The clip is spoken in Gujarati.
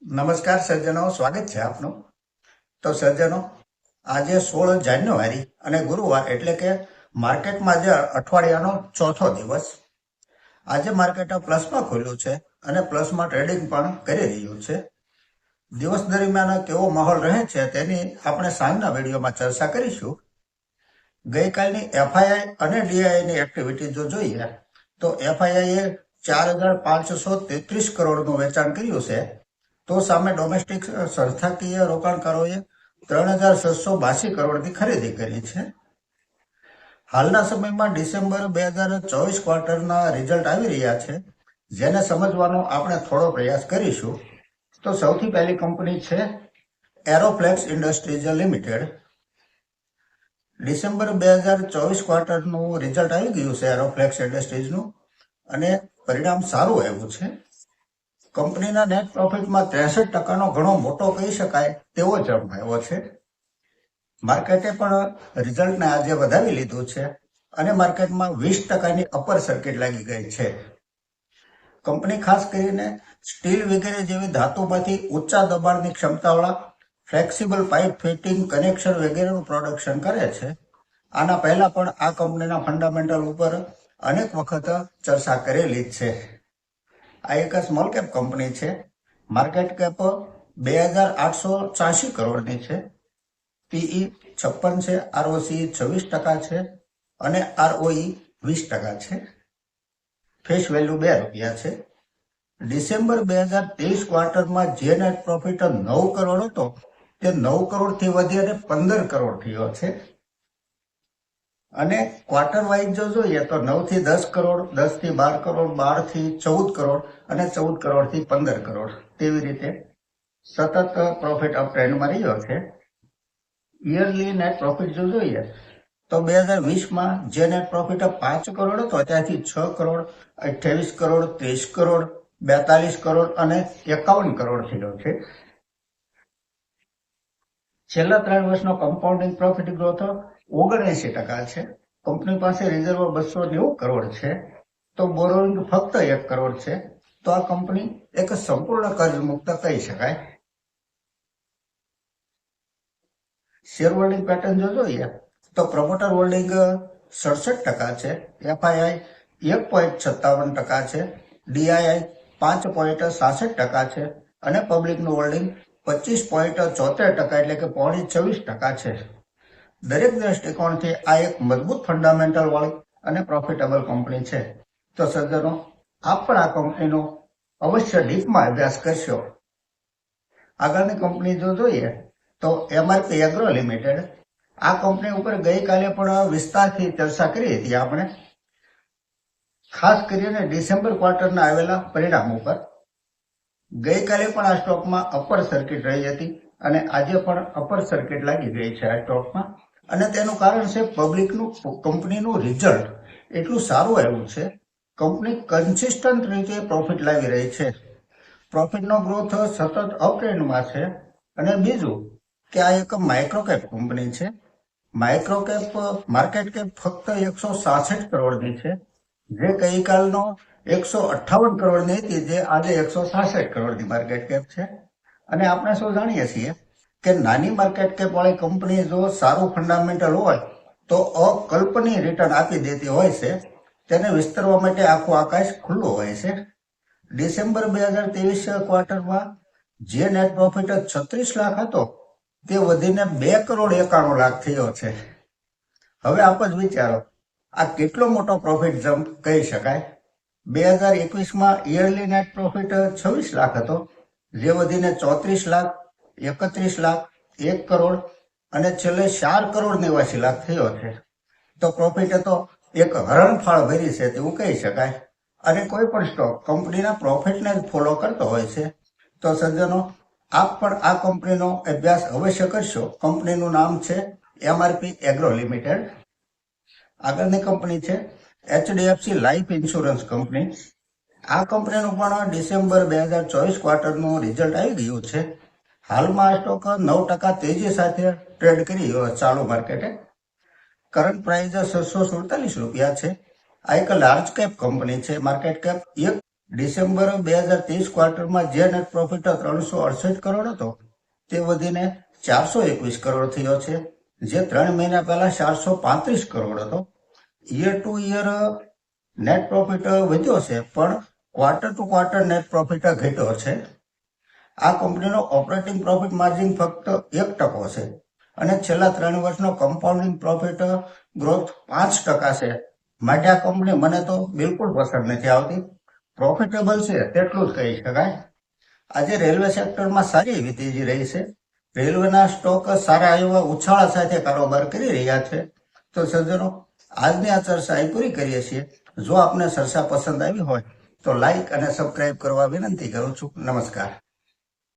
નમસ્કાર સજ્જનો, સ્વાગત છે આપનું. તો સજ્જનો, આજે 16 જાન્યુઆરી અને ગુરુવાર એટલે કે માર્કેટમાં આજે અઠવાડિયાનો ચોથો દિવસ. આજે માર્કેટ પ્લસમાં ખુલ્યું છે અને પ્લસમાં ટ્રેડિંગ પણ કરી રહ્યું છે. દિવસ દરમિયાન કેવો માહોલ રહે છે તેની આપણે સાંજના વિડીયોમાં ચર્ચા કરીશું. ગઈકાલની એફઆઈઆઈ અને ડીઆઈની એક્ટિવિટી જો જોઈએ તો એફઆઈઆઈએ 4,533 કરોડનું વેચાણ કર્યું છે, તો સામે ડોમેસ્ટિક સંસ્થાકીય રોકાણકારોએ 3,682 કરોડની ખરીદી કરી છે. હાલના સમયમાં ડિસેમ્બર 2024 ક્વાર્ટરના રિઝલ્ટ આવી રહ્યા છે, જેને સમજવાનો આપણે થોડો પ્રયાસ કરીશું. તો સૌથી પહેલી કંપની છે એરોફ્લેક્સ ઇન્ડસ્ટ્રીઝ લિમિટેડ. ડિસેમ્બર 2024 ક્વાર્ટરનું રિઝલ્ટ આવી ગયું છે એરોફ્લેક્સ ઇન્ડસ્ટ્રીઝનું, અને પરિણામ સારું આવ્યું છે. કંપનીના નેટ પ્રોફિટમાં 63%નો ઘણો મોટો કહી શકાય તેવો જમ્પ આવ્યો છે. માર્કેટે પણ રિઝલ્ટને આજે વધાવી લીધું છે અને માર્કેટમાં 20%ની અપર સર્કિટ લાગી ગઈ છે. કંપની ખાસ કરીને સ્ટીલ વગેરે જેવી ધાતુમાંથી ઊંચા દબાણની ક્ષમતાવાળા ફ્લેક્સિબલ પાઇપ ફિટિંગ કનેક્શન વગેરેનું પ્રોડક્શન કરે છે. આના પહેલા પણ આ કંપનીના ફંડામેન્ટલ ઉપર અનેક વખત ચર્ચા કરેલી જ છે. આ એક સ્મોલ કેપ કંપની છે. માર્કેટ કેપ 2,886 કરોડની છે. પીઈ 56 છે, આરઓસી 26% છે અને આરઓઈ 20% છે. ફેસ વેલ્યુ ₹2 છે. ડિસેમ્બર 2023 ક્વાર્ટરમાં જે નેટ પ્રોફિટ 9 કરોડ હતો તે 9 કરોડથી વધી અને 15 કરોડ થયો છે. અને ક્વાર્ટર વાઇઝ જો જોઈએ તો 9 થી 10 કરોડ, 10 થી 12 કરોડ, 12 થી 14 કરોડ અને 14 કરોડથી 15 કરોડ, તેવી રીતે સતત પ્રોફિટ અપ ટ્રેન્ડમાં રહ્યો છે. યરલી નેટ પ્રોફિટ જો જોઈએ તો 2020માં જે નેટ પ્રોફિટ 5 કરોડ હતો ત્યાંથી 6 કરોડ, 28 કરોડ, 30 કરોડ, 42 કરોડ અને 51 કરોડ થયો છે. છેલ્લા 3 વર્ષનો કમ્પાઉન્ડિંગ પ્રોફિટ ગ્રોથ 79% છે. કંપની પાસે રિઝર્વ 290 કરોડ છે, તો બોરોઇંગ ફક્ત 1 કરોડ છે. તો આ કંપની એક સંપૂર્ણ કર્જ મુક્ત કહી શકાય. શેર હોલ્ડિંગ પેટર્ન જો જોઈએ તો પ્રમોટર હોલ્ડિંગ 67% છે, એફઆઈઆઈ 1.57% છે, ડીઆઈઆઈ 5.66% છે અને પબ્લિકનું હોલ્ડિંગ 25.74% એટલે કે 26% છે. દરેક દ્રષ્ટિકોણથી આ એક મજબૂત ફંડામેન્ટલ વાળી અને પ્રોફિટેબલ કંપની છે. તો સજ્જનો, આપ પણ આ કંપનીનો અવશ્ય ડીપમાં અભ્યાસ કરશો. આગળની કંપની જો જોઈએ તો એમઆરપી એગ્રો લિમિટેડ. આ કંપની ઉપર ગઈકાલે પણ વિસ્તારથી ચર્ચા કરી હતી આપણે, ખાસ કરીને ડિસેમ્બર ક્વાર્ટરના આવેલા પરિણામ ઉપર. ગઈકાલે પણ આ સ્ટોકમાં અપર સર્કિટ રહી હતી અને આજે પણ અપર સર્કિટ લાગી ગઈ છે આ સ્ટોકમાં. અને તેનું કારણ છે કંપનીનું રિઝલ્ટ એટલું સારું આવ્યું છે. કંપની કન્સિસ્ટન્ટ રીતે પ્રોફિટ લાવી રહી છે. પ્રોફિટનો ગ્રોથ સતત અપટ્રેન્ડમાં છે. અને બીજું કે આ એક માઇક્રોકેપ કંપની છે. માઇક્રોકેપ માર્કેટ કેપ ફક્ત 166 કરોડની છે, જે ગઈકાલનો 158 કરોડની હતી, જે આજે 166 કરોડની માર્કેટ કેપ છે. અને આપણે શું જાણીએ છીએ કે નાની માર્કેટ કેપ વાળી કંપની જો સારું ફંડામેન્ટલ હોય તો અકલ્પનીય રિટર્ન આપી દેતી હોય છે. તેને વિસ્તરવા માટે આખું આકાશ ખુલ્લું હોય છે. ડિસેમ્બર 2023 ક્વાર્ટરમાં જે નેટ પ્રોફિટ 36 લાખ હતો તે વધીને 2,91,00,000 થયો છે. હવે આપ જ વિચારો, આ કેટલો મોટો પ્રોફિટ જમ્પ કહી શકાય. 2021માં યરલી નેટ પ્રોફિટ 26 લાખ હતો, જે વધીને 34 લાખ, 31 લાખ, 1 કરોડ અને છેલ્લે 4,89,00,000 થયો છે. તો પ્રોફિટ તો એક હરણફાળ ભરી છે તેવું કહી શકાય. અને કોઈ પણ સ્ટોક કંપનીના પ્રોફિટને જ ફોલો કરતો હોય છે. તો સજ્જનો, આપ પણ આ કંપનીનો અભ્યાસ અવશ્ય કરશો. કંપનીનું નામ છે એમઆરપી એગ્રો લિમિટેડ. આગળની કંપની છે એચડીએફસી લાઈફ ઇન્સ્યોરન્સ કંપની. આ કંપનીનું પણ ડિસેમ્બર 2024 ક્વાર્ટરનું રિઝલ્ટ આવી ગયું છે. હાલમાં આ સ્ટોક 9% તેજી સાથે ટ્રેડ કરી રહ્યો ચાલુ માર્કેટે. કરંટ પ્રાઇસ ₹647 છે. આ એક લાર્જ કેપ કંપની છે. માર્કેટ કેપ ડિસેમ્બર 2030 ક્વાર્ટરમાં જે નેટ પ્રોફિટ 368 કરોડ હતો તે વધીને 421 કરોડ થયો છે, જે 3 મહિના પહેલા 435 કરોડ હતો. Year to year net profit વધ્યો છે, પણ quarter to quarter net profit ઘટ્યો છે. આ કંપનીનો ઓપરેટિંગ પ્રોફિટ માર્જિન ફક્ત 1% છે અને છેલ્લા 3 વર્ષનો કમ્પાઉન્ડિંગ પ્રોફિટ ગ્રોથ 5% છે. માટે આ કંપની મને તો બિલકુલ પસંદ નથી આવતી. પ્રોફિટેબલ છે તેટલું જ કહી શકાય. આજે રેલવે સેક્ટરમાં સારી એવી તેજી રહી છે. રેલવેના સ્ટોક સારા એવા ઉછાળા સાથે કારોબાર કરી રહ્યા છે. તો સજ્જનો, આજની આ ચર્ચા અહીં પૂરી કરીએ છીએ. જો આપને ચર્ચા પસંદ આવી હોય તો લાઈક અને સબસ્ક્રાઇબ કરવા વિનંતી કરું છું. નમસ્કાર.